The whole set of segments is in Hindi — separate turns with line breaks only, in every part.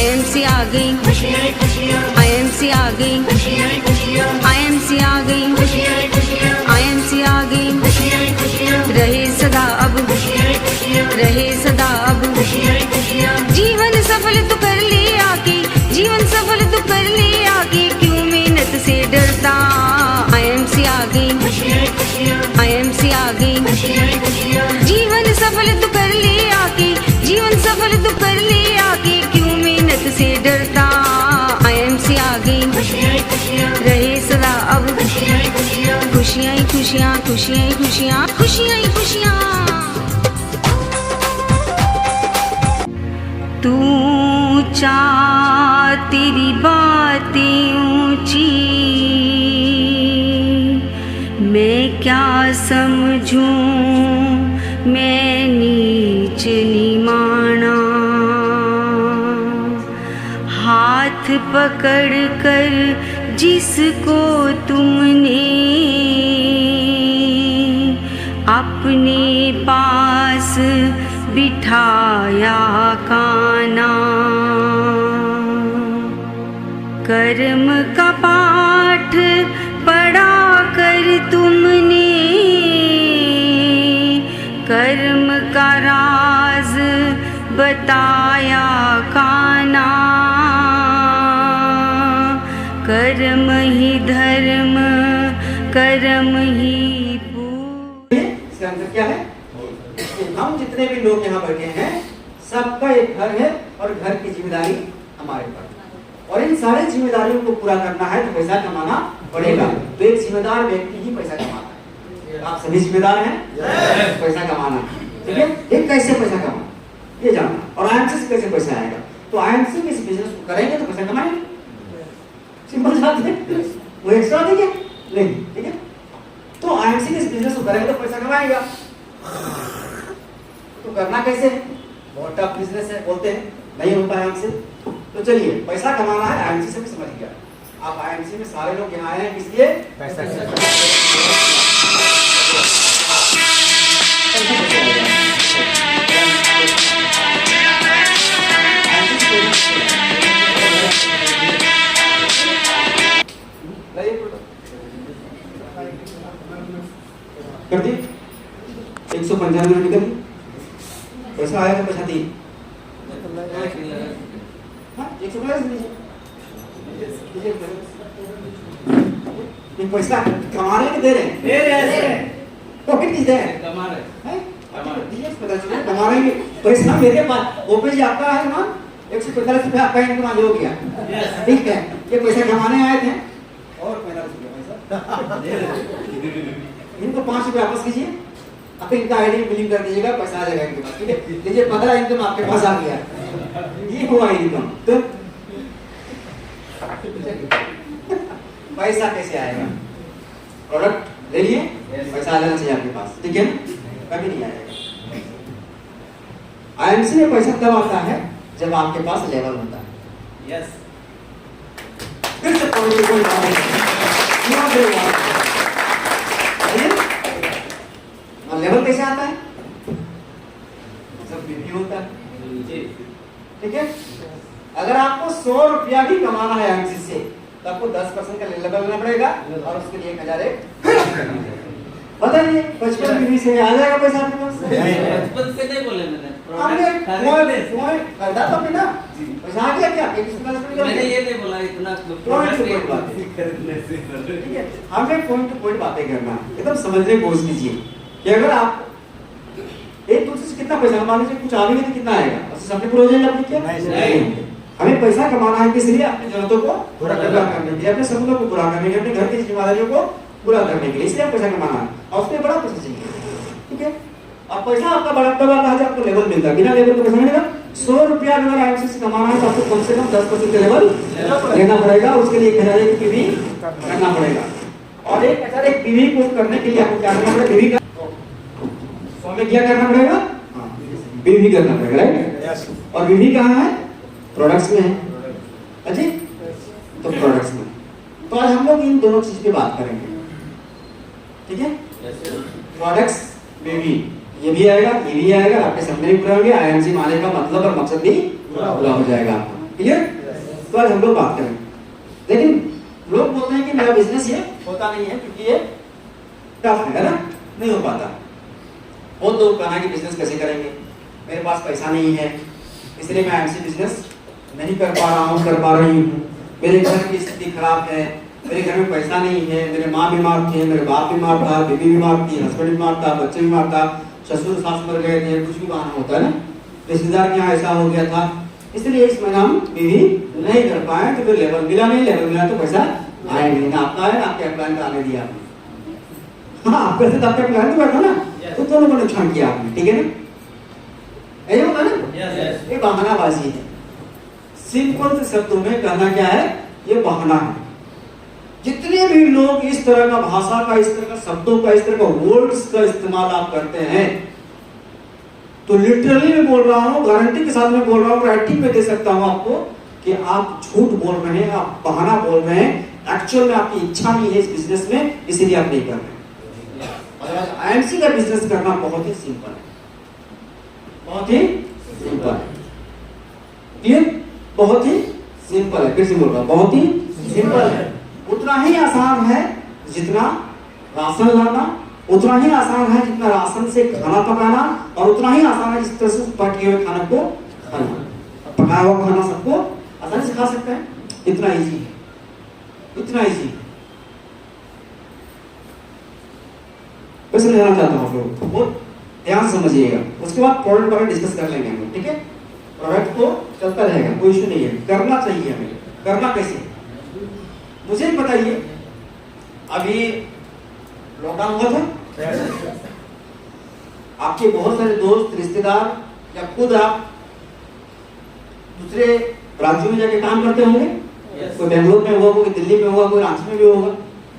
IMC आ गई, IMC आ गई, IMC आ गई, IMC आ गई, रहे सदा अब, रहे सदा अब, जीवन सफल तू कर ले आके, जीवन सफल तू कर ले आके, क्यों मेहनत से डरता। IMC आ गई, IMC आ गई, जीवन सफल तू कर ले आके, जीवन सफल तू कर ले आके, क्यों मेहनत से डरता। IMC आ गई, रहे सदा अब, खुशियाँ ही खुशियाँ, खुशियाँ ही खुशियाँ, खुशियाँ ही खुशियाँ। तू ऊंचा तेरी बातें ऊंची, मैं क्या समझूं, मैं नीच निमाना। हाथ पकड़ कर जिसको तुमने अपने पास बिठाया काना, कर्म का पाठ पढ़ा कर तुमने, कर्म का राज बताया काना, कर्म ही धर्म, कर्म ही
इसका आंसर क्या है? हम जितने भी लोग यहाँ बैठे हैं सबका एक घर है और घर की जिम्मेदारी हमारे पर, और इन सारे जिम्मेदारियों को पूरा करना है तो पैसा कमाना पड़ेगा। तो एक जिम्मेदार व्यक्ति ही पैसा कमाता है। आप सभी जिम्मेदार हैं, पैसा कमाना, ठीक है? एक कैसे पैसा कमाना ये जानना, और IMC से कैसे पैसा आएगा। तो IMC के इस बिजनेस को करेंगे तो पैसा कमाएंगे, सिंपल बात है। वो एक्स्ट्रा देंगे नहीं, ठीक है? तो IMC के इस बिजनेस को करेंगे तो पैसा कमाएगा। तो करना कैसे? बहुत टफ बिजनेस है, बोलते हैं नहीं होता है हमसे। तो चलिए, पैसा कमाना है IMC से भी समझ गया। आप IMC में सारे लोग यहाँ आए हैं किस लिए? पैसा कर दी 195 निकल दी, पैसा आया तो पैसा दी 150 पैसा कमा रहे दे रहे हैं, पॉकेट नहीं दे कमा रहे कमा रहे पैसा मेरे पास ओपीजी आपका है ना, 145 रुपया आपका इनकम हो गया, ठीक है? ये पैसा कमाने आए थे और 45 रुपया पैसा इनको 5 रुपये वापस कीजिए, अब इनका आईडी बिलिंग कर दीजिएगा, पैसा आ जाएगा इनके पास, ठीक है? लीजिए 15 इनकम आपके पास आ गया, ये हुआ इनकम। तो पैसा कैसे आएगा? प्रोडक्ट ले लिए, पैसा आ जाना चाहिए आपके पास, ठीक है? कभी नहीं आएगा। IMC में पैसा तब आता है जब आपके पास लेवल होता है। यस, फिर से कोई बात नहीं, लेवल कैसे आता है? सब बीवी होता है, ठीक है? अगर आपको 100 रुपया भी कमाना है IMC से तो आपको 10% का लेवल लेना पड़ेगा और उसके लिए 1000 बताइए 55 बीवी से आ जाएगा पैसा आपके पास?
55 से नहीं बोले मैंने,
खरीदा तो ना पैसा आ गया क्या?
मैंने ये नहीं बोला इतना
खरीदने से, ठीक है? हमें पॉइंट टू पॉइंट बातें करना, एकदम समझने की कोशिश कीजिए कि अगर आप एक दूसरे से कितना पैसा कमा लीजिए, कुछ आगे तो कितना आएगा? अपने पूरा हो जाएगा अपनी क्या? नहीं। हमें पैसा कमाना है किस लिए? अपनी जरूरतों को पूरा करने के लिए, अपने सपनों को पूरा करने के लिए, अपने घर की जिम्मेदारियों को पूरा करने के लिए, इसलिए पैसा कमाना है और उसमें बड़ा पैसा चाहिए, ठीक है? अब पैसा आपका बड़ा कहा जाए आपको लेवल मिलता है, बिना लेवल का पैसा मिलेगा। 100 रुपया अगर IMC से कमाना है तो आपको कम से कम 10% का लेवल लेना पड़ेगा, उसके लिए 1000 की बीवी करना पड़ेगा, और 1000 एक बीवी को करने के लिए आपको क्या करना पड़ेगा? बीवी का 100 में क्या करना पड़ेगा? बीवी करना पड़ेगा, राइट? और बीवी कहाँ है? प्रोडक्ट्स में है, अच्छी? तो प्रोडक्ट्स में, तो आज हम लोग इन दोनों चीज पे बात करेंगे, ठीक है? प्रोडक्ट्स में भी ये भी आएगा, ये भी आएगा, आपके सपने भी पूरे होंगे, IMC माने का मतलब और मकसद भी पूरा हो जाएगा आपका। क्लियर? तो आज हम लोग बात करें, लेकिन लोग बोलते हैं कि मेरा बिजनेस ये होता नहीं है क्योंकि ये टफ है ना, नहीं हो पाता। बहुत लोग कहना कि बिजनेस कैसे करेंगे, मेरे पास पैसा नहीं है इसलिए मैं आईएमसी बिजनेस नहीं कर पा रहा हूँ, कर पा रही हूँ, मेरे घर की स्थिति खराब है, मेरे घर में पैसा नहीं है, मेरे माँ बीमार थे, मेरे बाप बीमार था, बीवी बीमार थी, हस्बैंड बीमार था, बच्चे बीमार था, ससुर सास मर गए थे, कुछ भी बहाना होता है ना, रिश्तेदार के यहाँ ऐसा हो गया था, इसलिए इस महीना हम बीवी नहीं कर पाए, तो फिर लेबर मिला नहीं, लेबर मिला तो पैसा आया नहीं, ना आपका है ना आपके क्लाइंट आने दिया आपने। हाँ, आपके साथ आपका क्लाइंट बैठा ना, तो दोनों को नुकसान किया आपने, ठीक है ना? ऐसे होगा ना? ये बहानाबाजी है। सिंपल से शब्दों में कहना क्या है, ये बहाना है। जितने भी लोग इस तरह का भाषा का, इस तरह का शब्दों का, इस तरह का वर्ड्स का इस्तेमाल आप करते हैं, तो लिटरली मैं बोल रहा हूं, गारंटी के साथ में बोल रहा हूं, राइटिंग में दे सकता हूं आपको कि आप झूठ बोल रहे हैं, आप बहाना बोल रहे हैं, एक्चुअल में आपकी इच्छा नहीं है इस बिजनेस में, इसीलिए आप नहीं कर रहे। अदरवाइज आईएमसी का बिजनेस करना बहुत ही सिंपल है, बहुत ही सिंपल है, क्लियर? बहुत ही सिंपल है, फिर से बोल रहा हूं, बहुत ही सिंपल है। उतना ही आसान है जितना राशन लाना, उतना ही आसान है जितना राशन से खाना पकाना, और उतना ही आसान है जिस तरह से पके हुए खाना को खाना। पकाया हुआ खाना सबको आसानी से खा सकते हैं, इतना इजी है, इतना इजी। वैसे लेना चाहता हूँ आप लोग बहुत ध्यान समझिएगा, उसके बाद प्रोडक्ट पर डिस्कस कर लेंगे हम, ठीक है? प्रोडक्ट तो चलता रहेगा, कोई इशू नहीं है, करना चाहिए हमें। करना कैसे मुझे बताइए। अभी लॉकडाउन हुआ था, आपके बहुत सारे दोस्त रिश्तेदार या खुद आप दूसरे राज्यों में जाके काम करते होंगे, कोई बेंगलोर में होगा, कोई दिल्ली में होगा, कोई रांची में भी होगा,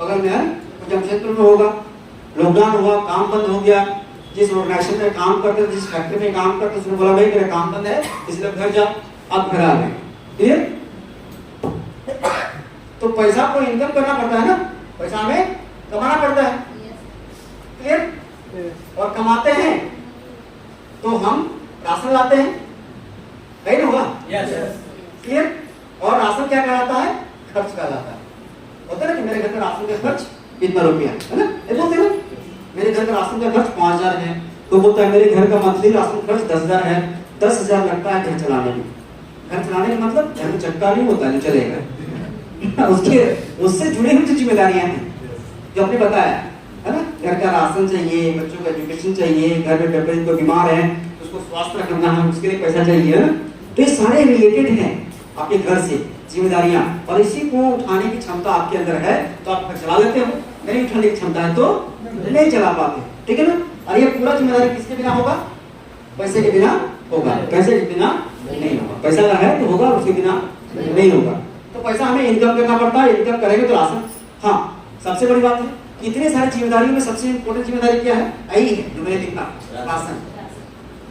बगल में है, कोई जमशेदपुर में होगा। लॉकडाउन हुआ, काम बंद हो गया, जिस ऑर्गेनाइजेशन में काम करते थे, जिस फैक्ट्री में काम करते थे, उसने बोला भाई मेरा काम बंद है इसलिए घर जा, आप घर आ गए, क्लियर? तो पैसा को इनकम करना पड़ता है ना, पैसा हमें कमाना पड़ता है, क्लियर? और कमाते हैं तो हम राशन लाते हैं, नहीं ना हुआ? क्लियर? और राशन क्या कहलाता है? खर्च कहलाता है। होता है ना कि मेरे घर का राशन का खर्च इतना रुपया है ना, ये बोलते हैं मेरे घर का राशन का खर्च 5000 है, तो बोलता है मेरे घर का मंथली राशन खर्च 10000 है, 10000 लगता है घर चलाने में। घर चलाने का मतलब घर में चक्का नहीं होता, नहीं चलेगा उसके उससे जुड़ी हुई जिम्मेदारियां हैं जो आपने बताया है ना, घर का राशन चाहिए, बच्चों का एजुकेशन चाहिए, घर में पेरेंट्स को बीमार है उसको स्वास्थ्य रखना है, उसके लिए पैसा चाहिए है ना, तो ये सारे रिलेटेड हैं आपके घर से जिम्मेदारियां, और इसी को उठाने की क्षमता आपके अंदर है तो आप घर चला लेते हो, नहीं उठाने की क्षमता है तो नहीं चला पाते, ठीक है ना? और ये पूरा जिम्मेदारी किसके बिना होगा? पैसे के बिना होगा, पैसे के बिना नहीं होगा। पैसा अगर है तो होगा, उसके बिना नहीं होगा। तो पैसा हमें इनकम करना पड़ता है, इनकम करेंगे तो राशन। हाँ, सबसे बड़ी बात है इतने सारी जिम्मेदारियों में सबसे इम्पोर्टेंट जिम्मेदारी क्या है? यही है जो मैंने लिखा, राशन,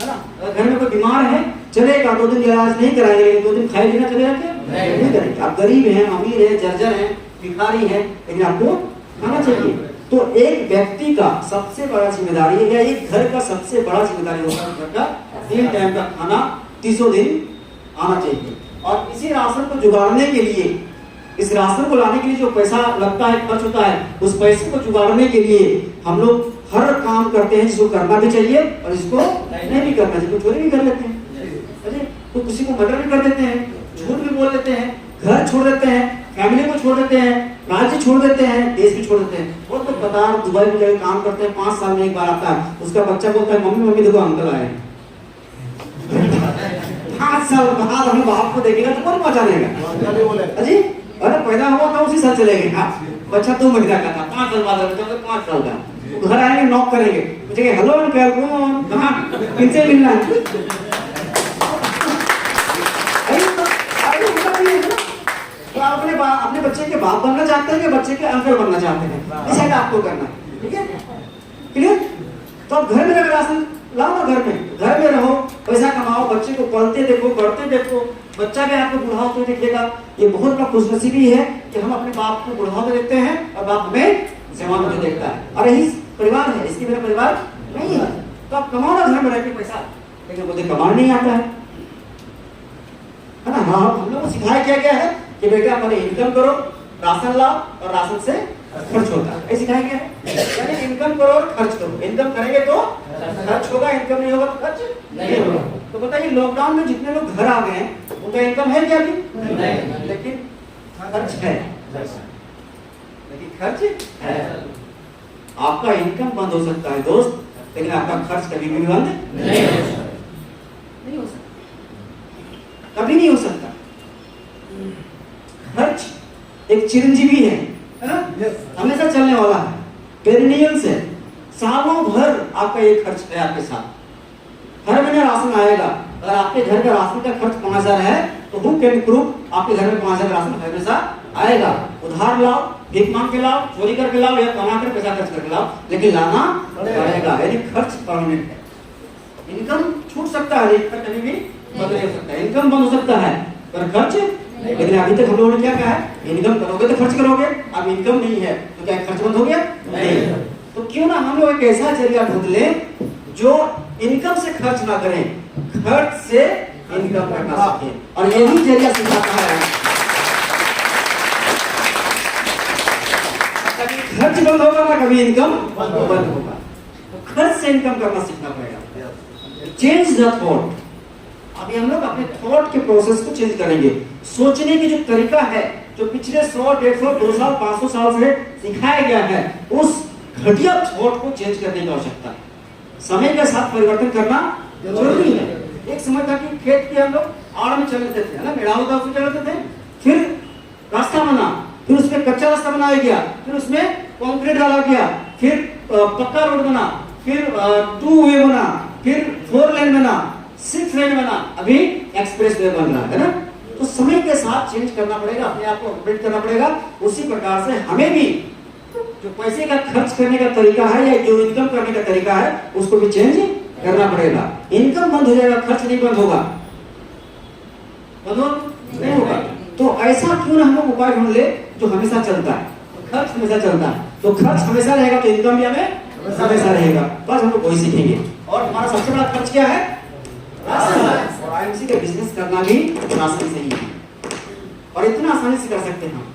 है ना? अगर घर में कोई बीमार है चलेगा, 2 दिन इलाज नहीं कराएंगे, 2 दिन खाए बिना चलेगा क्या? नहीं करेंगे। आप गरीब हैं, अमीर है, जर्जर है, भिखारी है, लेकिन आपको खाना चाहिए। तो एक व्यक्ति का सबसे बड़ा जिम्मेदारी है, या एक घर का सबसे बड़ा जिम्मेदारी होता है घर का 3 टाइम का खाना 30 दिन आना चाहिए। और इसी राशन को जुगाड़ने के लिए, इस राशन को लाने के लिए जो पैसा लगता है, खर्च होता है, उस पैसे को जुगाड़ने के लिए हम लोग हर काम करते हैं जिसको करना भी चाहिए और जिसको नहीं भी करना चाहिए। चोरी भी कर लेते हैं, तो किसी को मर्डर भी कर देते हैं, झूठ भी बोल देते हैं, घर छोड़ देते हैं, फैमिली को छोड़ देते हैं, राज्य छोड़ देते हैं, देश भी छोड़ देते हैं। वो तो पता दुबई में जाकर काम करते हैं, 5 साल में एक बार आता है, उसका बच्चा बोलता है मम्मी देखो अंकल आए 5 साल बाद हम बाप को देखेगा तो कौन पहचानेगा? अजी अरे पैदा हुआ था उसी साल चले गए, बच्चा 2 महीने का था, 5 साल बाद 5 साल का, घर आएंगे नॉक करेंगे, पूछेंगे हेलो अंकल कौन, कहाँ, किनसे मिलना है? तो आप अपने बच्चे के बाप बनना चाहते हैं कि बच्चे के अंकल बनना चाहते हैं, इसे आपको करना है, ठीक है? क्लियर? तो आप घर में रह राशन लाओ ना, घर में रहो, पैसा कमाओ, बच्चे को पढ़ते देखो, बढ़ते देखो, बच्चा भी आपको बुढ़ाओ देखिएगा। ये बहुत बड़ा खुशनसीबी है कि हम अपने बाप को बुढ़ाओ देखते हैं और बाप हमें जवान में देखता है। और यही परिवार है, इसकी मेरा परिवार नहीं है। तो आप कमाओ ना घर में रह के पैसा, लेकिन मुझे कमाना नहीं आता है ना? हाँ हम लोग को सिखाया क्या गया है कि बेटा पहले इनकम करो, राशन लाओ और राशन से खर्च होता है, ये सिखाया गया है। यानी इनकम करो और खर्च करो, इनकम करेंगे तो खर्च होगा, इनकम नहीं होगा तो खर्च नहीं होगा। तो बताइए लॉकडाउन में जितने लोग घर आ गए हैं उनका इनकम है क्या अभी? नहीं, लेकिन खर्च है, लेकिन खर्च है। आपका इनकम बंद हो सकता है दोस्त, लेकिन आपका खर्च कभी भी बंद नहीं हो सकता, कभी नहीं हो सकता। खर्च एक चिरंजीवी है ना, हमेशा चलने वाला है, पेरिनियल्स है, सालों भर आपका ये खर्च है आपके साथ। हर महीने राशन आएगा, अगर आपके घर का राशन का खर्च 5,000 है तो हु कैन प्रूव आपके घर में 5,000 राशन हमेशा आएगा। उधार लाओ, भीख मांग के लाओ, चोरी करके लाओ या कमा कर पैसा खर्च करके लाओ, लेकिन लाना पड़ेगा, यानी खर्च परमानेंट है। इनकम छूट सकता है लेकिन कभी भी बदल नहीं हो सकता, इनकम बंद हो सकता है पर खर्च। लेकिन अभी तक हम लोगों ने क्या कहा है, इनकम करोगे तो खर्च करोगे, अब इनकम नहीं है तो क्या खर्च बंद हो गया? नहीं। तो क्यों ना हम लोग एक ऐसा जरिया ढूंढ लें जो इनकम से खर्च ना करें, खर्च से इनकम करना सीखें, और यही जरिया सिखाता है। कभी खर्च बंद होगा ना कभी इनकम बंद होगा, तो खर्च से इनकम करना सीखना पड़ेगा। Change the thought. अभी हम लोग अपने थॉट के प्रोसेस को चेंज करेंगे, सोचने की जो तरीका है जो पिछले 100, 150, 2 साल, 500 साल से सिखाया गया है, उस घटिया थॉट को चेंज करने की आवश्यकता है। समय के साथ परिवर्तन करना जरूरी है। एक समय था कि खेत के हम लोग आड़ में चल लेते थे, है ना, मेड़ा होता उसमें चल लेते थे, फिर रास्ता बना, फिर उसमें कच्चा रास्ता बनाया गया, फिर उसमें कंक्रीट डाला गया, फिर पक्का रोड बना, फिर 2 वे बना, फिर 4 लेन बना, 6 लेन बना, अभी एक्सप्रेस वे बन रहा है ना। तो समय के साथ चेंज करना पड़ेगा, अपने आप को अपडेट करना पड़ेगा। उसी प्रकार से हमें भी जो पैसे का खर्च करने का तरीका है या जो इनकम करने का तरीका है उसको भी चेंज करना पड़ेगा। इनकम बंद हो जाएगा, खर्च नहीं बंद होगा, नहीं होगा। तो ऐसा क्यों ना हम लोग उपाय ढूंढ ले जो हमेशा चलता है, खर्च हमेशा चलता है, तो खर्च हमेशा रहेगा तो इनकम भी हमें हमेशा रहेगा। बस हम लोग वही सीखेंगे। और हमारा सबसे बड़ा खर्च क्या है? राशन। और आईएमसी का बिजनेस करना भी राशन से ही है, और इतना आसानी से कर सकते हैं हम।